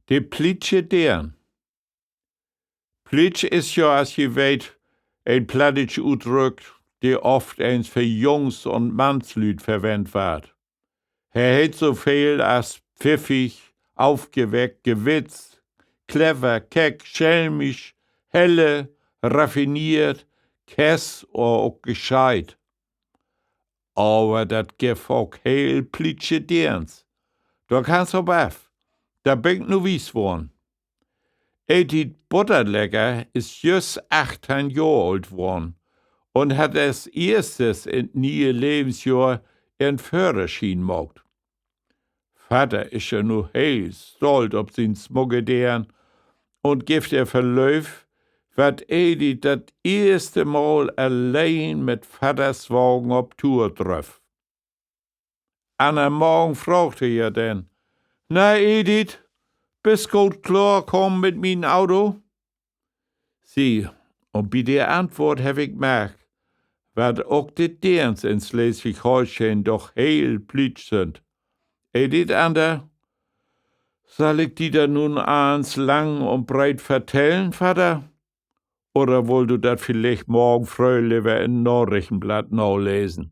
De Plitsche deren. Plitsch ist ja, als je weet, ein plattisch Udrück, die oft eins für Jungs- und Mannslüd verwendet wird. Het so viel als pfiffig, aufgeweckt, gewitzt, clever, keck, schelmisch, helle, raffiniert, kess oder auch gescheit. Aber dat gif auch heel Plitsche derens. Da kannst du auf. Da bin ich nu wies worden. Edith Butterlecker ist just 18 Jahre alt worden und hat als erstes in nie Lebensjahr ihren Führerschein gemacht. Vater ist ja nu heel stolz ob sin Smuggederen und gibt ihr Verlauf, wat Edith das erste Mal allein mit Vaters Wagen ob Tour traf. An einem Morgen fragte er denn, na Edith, bist gut klar kommen mit mein Auto? Sie, und bei der Antwort hab ich gemerkt, wat auch die Derns in Schleswig-Holstein doch heel plütsch sind. Edith Ander, soll ich die da nun eins lang und breit vertellen, Vater? Oder wollt du dat vielleicht morgen früh lieber in Nachrichtenblatt nachlesen?